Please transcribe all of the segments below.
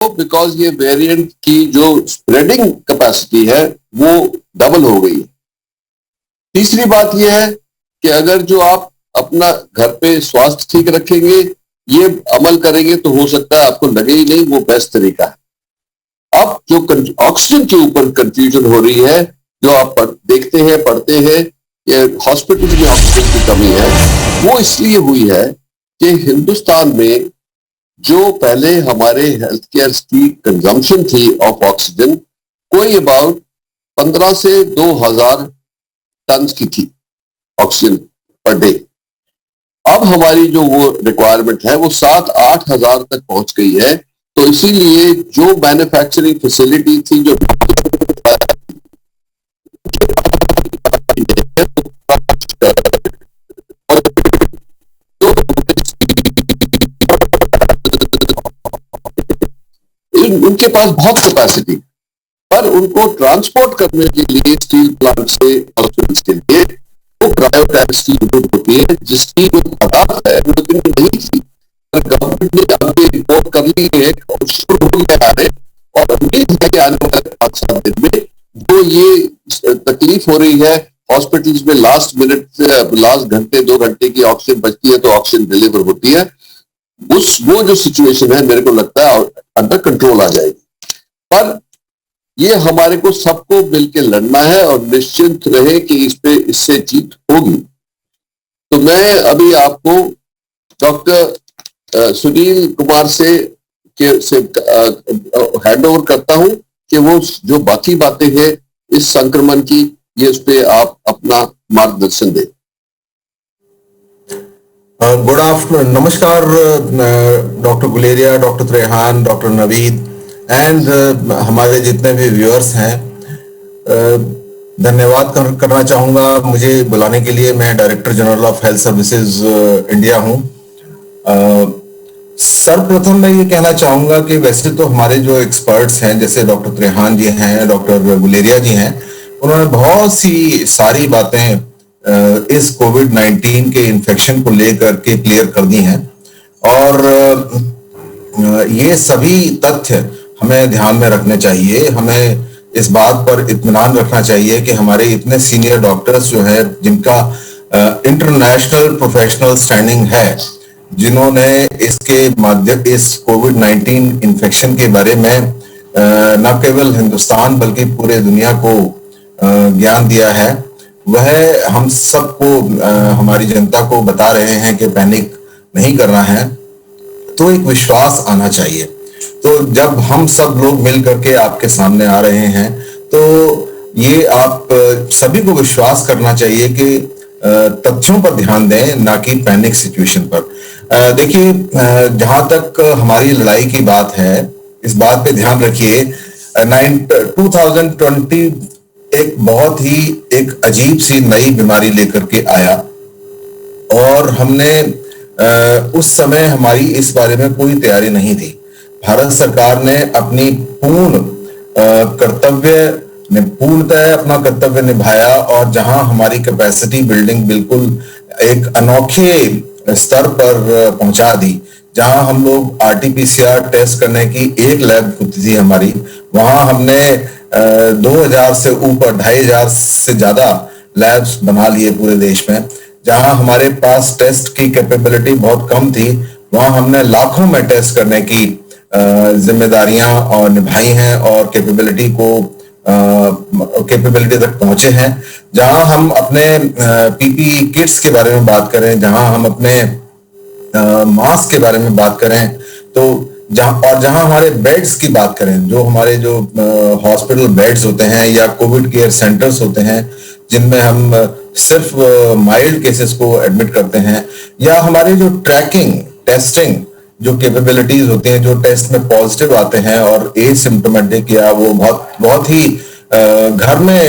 Because ये variant की जो स्प्रेडिंग कैपेसिटी है वो डबल हो गई है। तीसरी बात यह है कि अगर जो आप अपना घर पे स्वास्थ्य ठीक रखेंगे, ये अमल करेंगे, तो हो सकता है आपको लगे ही नहीं, वो बेस्ट तरीका है। अब जो ऑक्सीजन के ऊपर कंफ्यूजन हो रही है, जो आप देखते हैं, पढ़ते हैं कि हॉस्पिटल में ऑक्सीजन की कमी है, वो इसलिए हुई है कि हिंदुस्तान में जो पहले हमारे हेल्थ केयर की कंजम्पशन थी ऑफ ऑक्सीजन, कोई अबाउट 15 से 2000 टन की थी ऑक्सीजन पर डे। अब हमारी जो वो रिक्वायरमेंट है वो 7-8 हजार तक पहुंच गई है। तो इसीलिए जो मैन्युफैक्चरिंग फैसिलिटी थी, जो उनके पास बहुत कैपेसिटी, पर उनको ट्रांसपोर्ट करने के लिए स्टील प्लांट से हॉस्पिटल्स के लिए वो क्रायोटैंक्स की जरूरत होती है, जिसकी जो तादाद है वो इतनी नहीं थी। गवर्नमेंट ने अब रिपोर्ट कर ली है और शुरू हो गया है, और उम्मीद है कि आने वाले 5-7 दिन में जो ये तकलीफ हो रही है हॉस्पिटल्स में, लास्ट घंटे 2 घंटे की ऑक्सीजन बचती है तो ऑक्सीजन डिलीवर होती है, वो जो सिचुएशन है मेरे को लगता है अंडर कंट्रोल आ जाएगी। पर ये हमारे को सबको मिलकर लड़ना है और निश्चिंत रहे कि इससे जीत होगी। तो मैं अभी आपको डॉक्टर सुनील कुमार से हैंड ओवर करता हूं कि वो जो बाकी बातें हैं इस संक्रमण की, ये उस पे आप अपना मार्गदर्शन दें। गुड आफ्टरनून, नमस्कार doctor Guleria, doctor Trehan, doctor Naveed and हमारे जितने भी व्यूअर्स हैं। धन्यवाद करना चाहूँगा मुझे बुलाने के लिए। मैं director general of health services India हूँ। सर्वप्रथम मैं ये कहना चाहूँगा कि वैसे तो हमारे जो एक्सपर्ट्स हैं, जैसे डॉक्टर त्रेहान जी हैं, डॉक्टर गुलेरिया जी हैं, उन्होंने बहुत सी सारी बातें इस कोविड-19 के इन्फेक्शन को लेकर के क्लियर कर दी हैं, और ये सभी तथ्य हमें ध्यान में रखने चाहिए। हमें इस बात पर इत्मीनान रखना चाहिए कि हमारे इतने सीनियर डॉक्टर्स जो है, जिनका इंटरनेशनल प्रोफेशनल स्टैंडिंग है, जिन्होंने इस कोविड-19 इन्फेक्शन के बारे में न केवल हिंदुस्तान बल्कि पूरे दुनिया को ज्ञान दिया है, वह हम सबको, हमारी जनता को बता रहे हैं कि पैनिक नहीं करना है। तो एक विश्वास आना चाहिए। तो जब हम सब लोग मिल करके आपके सामने आ रहे हैं, तो ये आप सभी को विश्वास करना चाहिए कि तथ्यों पर ध्यान दें, ना कि पैनिक सिचुएशन पर। देखिए, जहां तक हमारी लड़ाई की बात है, इस बात पे ध्यान रखिए, 2020 एक बहुत ही एक अजीब सी नई बीमारी लेकर के आया, और हमने उस समय हमारी इस बारे में कोई तैयारी नहीं थी। भारत सरकार ने अपनी पूर्णतः अपना कर्तव्य निभाया, और जहां हमारी कैपेसिटी बिल्डिंग बिल्कुल एक अनोखे स्तर पर पहुंचा दी, जहां हम लोग आरटीपीसीआर टेस्ट करने की एक लैब होती थी हमारी, वहां हमने 2000 से ऊपर 2500 से ज्यादा लैब्स बना लिए पूरे देश में। जहां हमारे पास टेस्ट की कैपेबिलिटी बहुत कम थी, वहां हमने लाखों में टेस्ट करने की जिम्मेदारियां और निभाई हैं, और कैपेबिलिटी तक पहुंचे हैं। जहां हम अपने पीपीई किट्स के बारे में बात करें, जहां हम अपने मास्क के बारे में बात करें, तो जहां हमारे बेड्स की बात करें, जो हमारे जो हॉस्पिटल बेड्स होते हैं या कोविड केयर सेंटर्स होते हैं, जिनमें हम सिर्फ माइल्ड केसेस को एडमिट करते हैं, या हमारे जो ट्रैकिंग टेस्टिंग जो कैपेबिलिटीज होती हैं, जो टेस्ट में पॉजिटिव आते हैं और एसिम्प्टोमेटिक, या वो बहुत ही घर में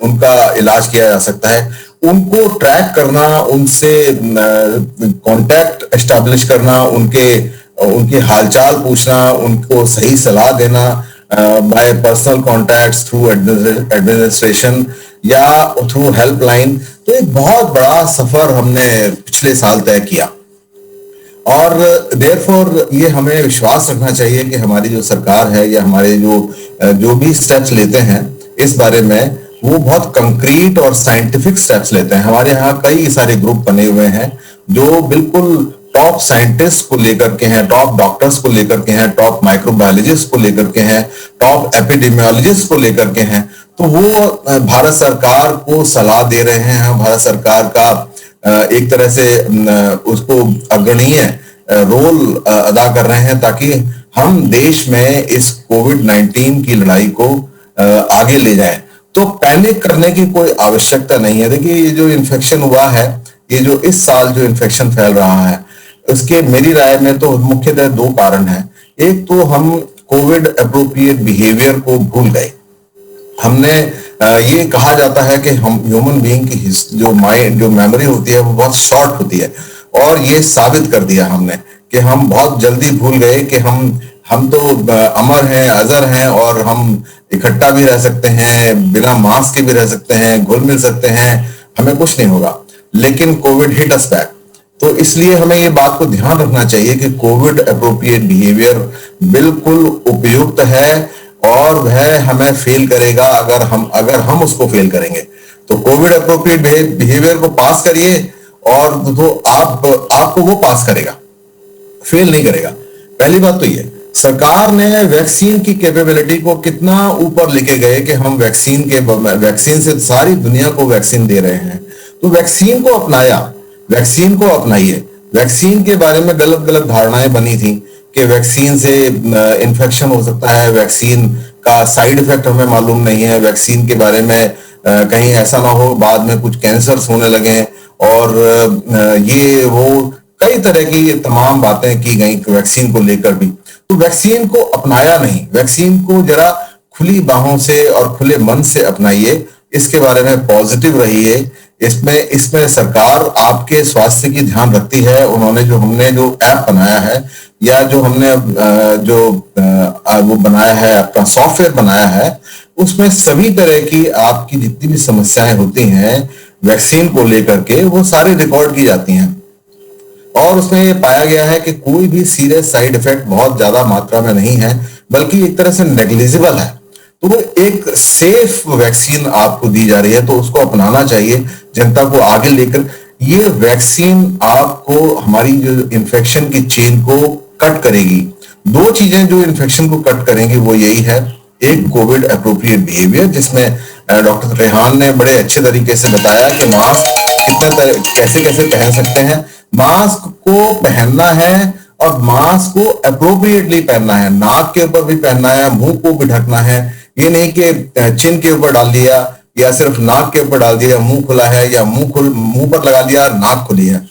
उनका इलाज किया जा सकता है, उनको ट्रैक करना, उनसे कांटेक्ट एस्टैब्लिश करना, उनके हालचाल पूछना, उनको सही सलाह देना bye personal contacts, through administration या थ्रू हेल्पलाइन। तो एक बहुत बड़ा सफर हमने पिछले साल तय किया, और देयरफॉर ये हमें विश्वास रखना चाहिए कि हमारी जो सरकार है या हमारे जो भी स्टेप्स लेते हैं इस बारे में, वो बहुत कंक्रीट और साइंटिफिक स्टेप्स लेते हैं। हमारे यहाँ कई सारे ग्रुप बने हुए हैं जो बिल्कुल टॉप साइंटिस्ट को लेकर के हैं, टॉप डॉक्टर्स को लेकर के हैं, टॉप माइक्रोबायोलॉजिस्ट को लेकर के हैं, टॉप एपिडेमियोलॉजिस्ट को लेकर के हैं। तो वो भारत सरकार को सलाह दे रहे हैं, भारत सरकार का एक तरह से उसको अग्रणीय रोल अदा कर रहे हैं ताकि हम देश में इस कोविड-19 की लड़ाई को आगे ले जाएं। तो पैनिक करने की कोई आवश्यकता नहीं है। देखिए, ये जो इन्फेक्शन हुआ है, ये जो इस साल जो इन्फेक्शन फैल रहा है, उसके मेरी राय में तो मुख्यतः दो कारण हैं। एक तो हम कोविड अप्रोप्रिएट बिहेवियर को भूल गए। हमने ये कहा जाता है कि हम ह्यूमन बीइंग की जो माइंड, जो मेमोरी होती है वो बहुत शॉर्ट होती है, और ये साबित कर दिया हमने कि हम बहुत जल्दी भूल गए कि हम तो अमर हैं, अजर हैं, और हम इकट्ठा भी रह सकते हैं, बिना मास्क के भी रह सकते हैं, घुल मिल सकते हैं, हमें कुछ नहीं होगा। लेकिन कोविड हिट अस बैक। तो इसलिए हमें ये बात को ध्यान रखना चाहिए कि कोविड अप्रोप्रिएट बिहेवियर बिल्कुल उपयुक्त है और वह हमें फेल करेगा अगर हम उसको फेल करेंगे। तो कोविड अप्रोप्रिएट बिहेवियर को पास करिए और तो आपको वो पास करेगा, फेल नहीं करेगा। पहली बात तो ये, सरकार ने वैक्सीन की कैपेबिलिटी को कितना ऊपर लेके गए कि हम वैक्सीन से सारी दुनिया को वैक्सीन दे रहे हैं। तो वैक्सीन को अपनाइए। वैक्सीन के बारे में गलत गलत धारणाएं बनी थी कि वैक्सीन से इन्फेक्शन हो सकता है, वैक्सीन का साइड इफेक्ट हमें मालूम नहीं है, वैक्सीन के बारे में कहीं ऐसा ना हो बाद में कुछ कैंसर्स होने लगे, और ये वो कई तरह की तमाम बातें की गई वैक्सीन को लेकर भी। तो वैक्सीन को अपनाया नहीं, वैक्सीन को जरा खुली बाहों से और खुले मन से अपनाइए, इसके बारे में पॉजिटिव रहिए। इसमें सरकार आपके स्वास्थ्य की ध्यान रखती है। हमने जो ऐप बनाया है या जो हमने वो बनाया है, अपना सॉफ्टवेयर बनाया है, उसमें सभी तरह की आपकी जितनी भी समस्याएं होती हैं वैक्सीन को लेकर के, वो सारी रिकॉर्ड की जाती हैं। और उसमें ये पाया गया है कि कोई भी सीरियस साइड इफेक्ट बहुत ज्यादा मात्रा में नहीं है, बल्कि एक तरह से नेग्लिजिबल है। तो वो एक सेफ वैक्सीन आपको दी जा रही है, तो उसको अपनाना चाहिए जनता को आगे लेकर। ये वैक्सीन आपको हमारी जो इन्फेक्शन की चेन को कट करेगी। दो चीजें जो इन्फेक्शन को कट करेंगी वो यही है, एक कोविड अप्रोप्रिएट बिहेवियर, जिसमें डॉक्टर त्रेहान ने बड़े अच्छे तरीके से बताया कि मास्क कैसे कैसे पहन सकते हैं। मास्क को पहनना है और मास्क को अप्रोप्रिएटली पहनना है, नाक के ऊपर भी पहनना है, मुंह को भी ढकना है। ये नहीं कि चिन के ऊपर डाल दिया या सिर्फ नाक के ऊपर डाल दिया, मुंह खुला है, या मुंह पर लगा दिया और नाक खुली है।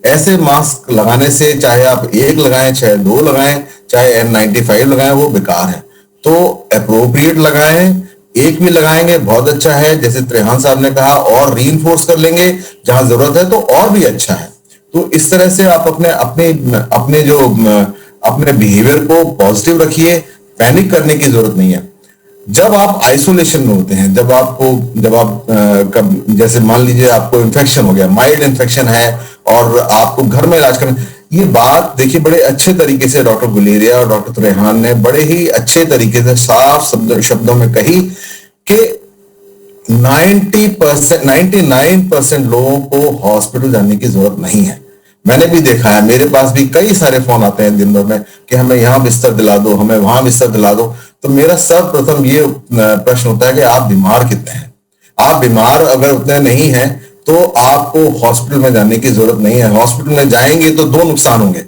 ऐसे मास्क लगाने से चाहे आप एक लगाएं, चाहे दो लगाएं, चाहे N95 लगाएं, वो बेकार है। तो अप्रोप्रिएट लगाएं, एक भी लगाएंगे बहुत अच्छा है, जैसे त्रेहान साहब ने कहा, और रीइंफोर्स कर लेंगे जहां जरूरत है तो और भी अच्छा है। तो इस तरह से आप अपने बिहेवियर को पॉजिटिव रखिए, पैनिक करने की जरूरत नहीं है। जब आप आइसोलेशन में होते हैं, जब आप जैसे मान लीजिए आपको इन्फेक्शन हो गया, माइल्ड इन्फेक्शन है, और आपको घर में इलाज करना, ये बात देखिए बड़े अच्छे तरीके से डॉक्टर गुलेरिया और डॉक्टर त्रेहान ने बड़े ही अच्छे तरीके से साफ शब्दों में कही कि 99% लोगों को हॉस्पिटल जाने की जरूरत नहीं है। मैंने भी देखा है, मेरे पास भी कई सारे फोन आते हैं दिन भर में कि हमें यहाँ बिस्तर दिला दो, हमें वहां बिस्तर दिला दो। तो मेरा सर्वप्रथम ये प्रश्न होता है कि आप बीमार कितने हैं? आप बीमार अगर उतने नहीं हैं तो आपको हॉस्पिटल में जाने की जरूरत नहीं है। हॉस्पिटल में जाएंगे तो दो नुकसान होंगे।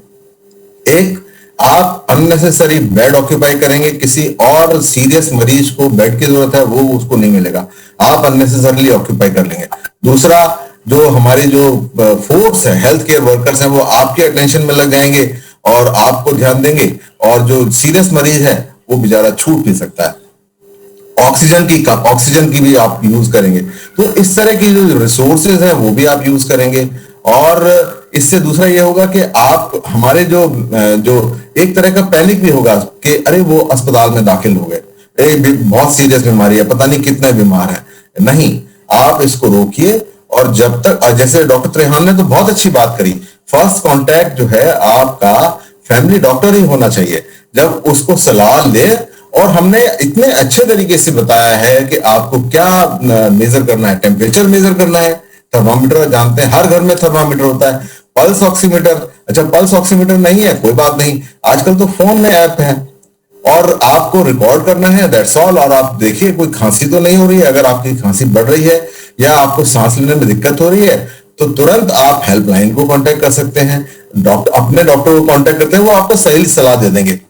एक, आप अननेसेसरी बेड ऑक्यूपाई करेंगे, किसी और सीरियस मरीज को बेड की जरूरत है वो उसको नहीं मिलेगा, आप अननेसेसरली ऑक्यूपाई कर लेंगे। दूसरा, जो हमारे जो फोर्स है, हेल्थ केयर वर्कर्स हैं, वो आपके अटेंशन में लग जाएंगे और आपको ध्यान देंगे, और जो सीरियस मरीज है वो बेचारा छूट भी सकता है। ऑक्सीजन की भी आप यूज करेंगे। तो इस तरह की जो रिसोर्सेज है वो भी आप यूज करेंगे। और इससे दूसरा ये होगा कि आप हमारे जो एक तरह का पैनिक भी होगा कि अरे वो अस्पताल में दाखिल हो गए, बहुत सीरियस बीमारी है, पता नहीं कितने बीमार है। नहीं, आप इसको रोकिए, और जब तक, जैसे डॉक्टर त्रेहान ने तो बहुत अच्छी बात करी, फर्स्ट कांटेक्ट जो है आपका फैमिली डॉक्टर ही होना चाहिए। जब उसको सलाह ले, और हमने इतने अच्छे तरीके से बताया है कि आपको क्या मेजर करना है, टेम्परेचर मेजर करना है, थर्मामीटर जानते हैं, हर घर में थर्मामीटर होता है, पल्स ऑक्सीमीटर, अच्छा पल्स ऑक्सीमीटर नहीं है कोई बात नहीं, आजकल तो फोन में ऐप है और आपको रिकॉर्ड करना है, दैट्स ऑल। और आप देखिए कोई खांसी तो नहीं हो रही है, अगर आपकी खांसी बढ़ रही है या आपको सांस लेने में दिक्कत हो रही है तो तुरंत आप हेल्पलाइन को कांटेक्ट कर सकते हैं, डॉक्टर अपने डॉक्टर को कांटेक्ट करते हैं, वो आपको सही सलाह दे देंगे।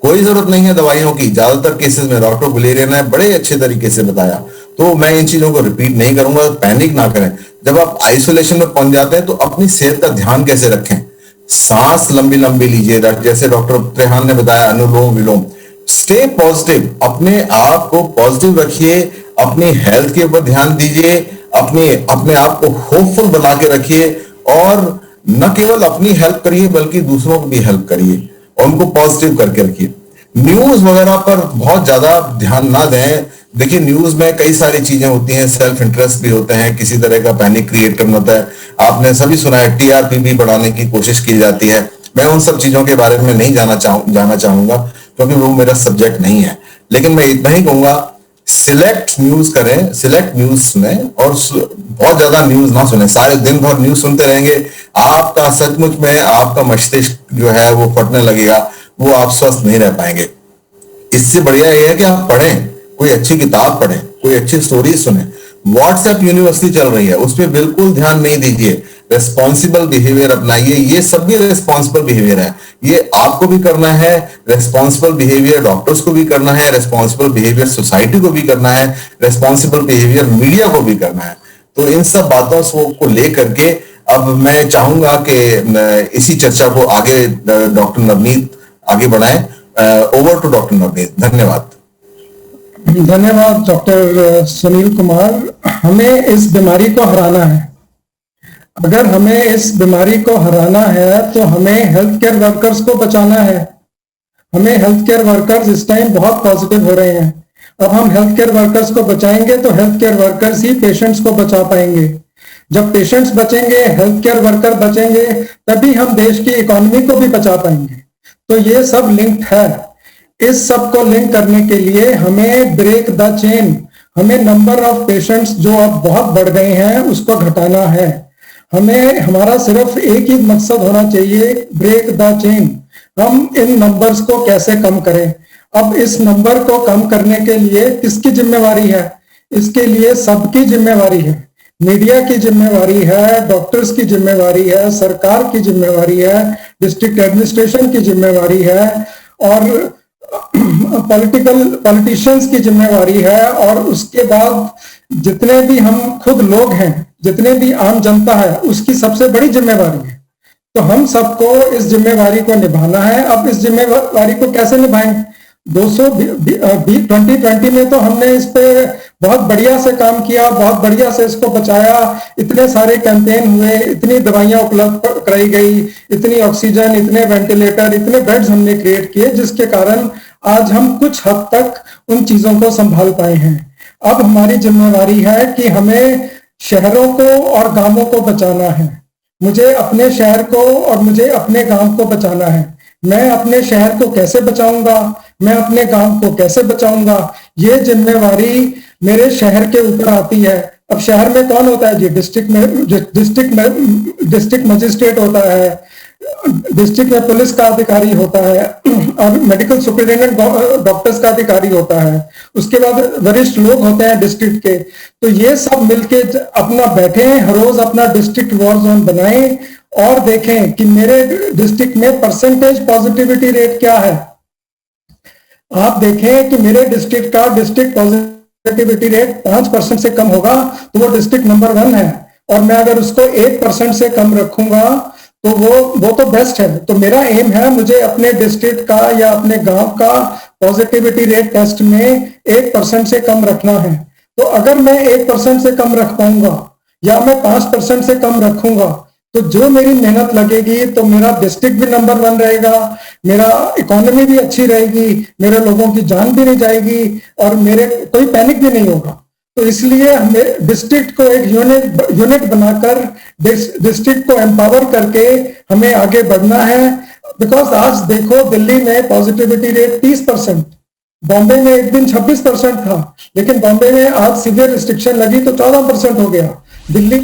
कोई जरूरत नहीं है दवाइयों की, ज्यादातर केसेस में डॉक्टर गुलेरिया ने बड़े अच्छे तरीके से बताया, तो मैं इन चीजों को रिपीट नहीं करूंगा। पैनिक ना करें, जब आप आइसोलेशन में पहुंच जाते हैं तो अपनी सेहत का ध्यान कैसे रखें, सांस लंबी लंबी लीजिए, जैसे डॉक्टर त्रेहान ने बताया, अनुलोम विलोम, स्टे पॉजिटिव, अपने आप को पॉजिटिव रखिए, अपनी हेल्थ के ऊपर ध्यान दीजिए, अपने आप को होपफुल बना के रखिए, और न केवल अपनी हेल्प करिए बल्कि दूसरों को भी हेल्प करिए और उनको पॉजिटिव करके रखिए। न्यूज वगैरह पर बहुत ज्यादा ध्यान ना दें। देखिए न्यूज में कई सारी चीजें होती हैं, सेल्फ इंटरेस्ट भी होते हैं, किसी तरह का पैनिक क्रिएट करना होता है। आपने सभी सुना है टीआरपी भी बढ़ाने की कोशिश की जाती है। मैं उन सब चीजों के बारे में नहीं जाना चाहूंगा क्योंकि वो मेरा सब्जेक्ट नहीं है, लेकिन मैं इतना ही कहूंगा, सिलेक्ट न्यूज करें, सिलेक्ट न्यूज सुने और बहुत ज्यादा न्यूज ना सुने। सारे दिन भर न्यूज सुनते रहेंगे, आपका सचमुच में आपका मस्तिष्क जो है वो फटने लगेगा, वो आप स्वस्थ नहीं रह पाएंगे। इससे बढ़िया यह है कि आप पढ़ें, कोई अच्छी किताब पढ़ें, कोई अच्छी स्टोरी सुने। व्हाट्सएप यूनिवर्सिटी चल रही है, उस पर बिल्कुल ध्यान नहीं दीजिए, रेस्पॉन्सिबल बिहेवियर अपनाइए। ये सब भी रेस्पॉन्सिबल बिहेवियर है, ये आपको भी करना है, रेस्पॉन्सिबल बिहेवियर डॉक्टर्स को भी करना है, रेस्पॉन्सिबल बिहेवियर सोसाइटी को भी करना है, रेस्पॉन्सिबल बिहेवियर मीडिया को भी करना है। तो इन सब बातों को लेकर के अब मैं चाहूंगा कि इसी चर्चा को आगे डॉक्टर नवनीत आगे बढ़ाएं। ओवर टू डॉक्टर नवनीत, धन्यवाद। धन्यवाद डॉक्टर सुनील कुमार। हमें इस बीमारी को हराना है। अगर हमें इस बीमारी को हराना है तो हमें हेल्थ केयर वर्कर्स को बचाना है। हमें हेल्थ केयर वर्कर्स इस टाइम बहुत पॉजिटिव हो रहे हैं। अब हम हेल्थ केयर वर्कर्स को बचाएंगे तो हेल्थ केयर वर्कर्स ही पेशेंट्स को बचा पाएंगे। जब पेशेंट्स बचेंगे, हेल्थ केयर वर्कर बचेंगे, तभी हम देश की इकोनॉमी को भी बचा पाएंगे। तो ये सब लिंक्ड है। इस सब को लिंक करने के लिए हमें ब्रेक द चेन, हमें नंबर ऑफ पेशेंट्स जो अब बहुत बढ़ गए हैं उसको घटाना है। हमें हमारा सिर्फ एक ही मकसद होना चाहिए, ब्रेक द चेन। हम इन नंबर्स को कैसे कम करें। अब इस नंबर को कम करने के लिए किसकी जिम्मेवारी है? इसके लिए सबकी जिम्मेवारी है। मीडिया की जिम्मेवारी है, डॉक्टर्स की जिम्मेवारी है, सरकार की जिम्मेवारी है, डिस्ट्रिक्ट एडमिनिस्ट्रेशन की जिम्मेवारी है, और पॉलिटिशियंस की जिम्मेवारी है, और उसके बाद जितने भी हम खुद लोग हैं, जितने भी आम जनता है, उसकी सबसे बड़ी जिम्मेवारी है। तो हम सबको इस जिम्मेवारी को निभाना है। अब इस जिम्मेवारी को कैसे निभाएं? 2020 में तो हमने इस पे बहुत बढ़िया से काम किया, बहुत बढ़िया से इसको बचाया। इतने सारे कैंपेन हुए, इतनी दवाइयां उपलब्ध कराई गई, इतनी ऑक्सीजन, इतने वेंटिलेटर, इतने बेड्स हमने क्रिएट किए, जिसके कारण आज हम कुछ हद तक उन चीजों को संभाल पाए हैं। अब हमारी जिम्मेवारी है कि हमें शहरों को और गांवों को बचाना है। मुझे अपने शहर को और मुझे अपने गांव को बचाना है। मैं अपने शहर को कैसे बचाऊंगा, मैं अपने गांव को कैसे बचाऊंगा, ये जिम्मेवारी मेरे शहर के ऊपर आती है। अब शहर में कौन होता है जी? डिस्ट्रिक्ट मजिस्ट्रेट होता है, डिस्ट्रिक्ट में पुलिस का अधिकारी होता है, और मेडिकल सुपरिटेंडेंट डॉक्टर्स का अधिकारी होता है। उसके बाद वरिष्ठ लोग होते हैं डिस्ट्रिक्ट के। तो ये सब मिलके अपना बैठे, हर रोज अपना डिस्ट्रिक्ट वॉर जोन बनाएं और देखें कि मेरे डिस्ट्रिक्ट में परसेंटेज पॉजिटिविटी रेट क्या है। आप देखें कि मेरे डिस्ट्रिक्ट का डिस्ट्रिक्ट पॉजिटिविटी रेट 5% से कम होगा तो वो डिस्ट्रिक्ट नंबर 1 है, और मैं अगर उसको 1% से कम रखूंगा तो वो तो बेस्ट है। तो मेरा एम है, मुझे अपने डिस्ट्रिक्ट का या अपने गांव का पॉजिटिविटी रेट टेस्ट में 1% से कम रखना है। तो अगर मैं 1% से कम रख पाऊंगा या मैं 5% से कम रखूंगा, तो जो मेरी मेहनत लगेगी तो मेरा डिस्ट्रिक्ट भी नंबर 1 रहेगा, मेरा इकोनॉमी भी अच्छी रहेगी, मेरे लोगों की जान भी नहीं जाएगी, और मेरे कोई पैनिक भी नहीं होगा। तो इसलिए हमें डिस्ट्रिक्ट को एक यूनिट बनाकर डिस्ट्रिक्ट को एम्पावर करके हमें आगे बढ़ना है। बिकॉज आज देखो दिल्ली में पॉजिटिविटी रेट 30%, बॉम्बे में एक दिन 26% था, लेकिन बॉम्बे में आज सीवियर रिस्ट्रिक्शन लगी तो 14% हो गया। दिल्ली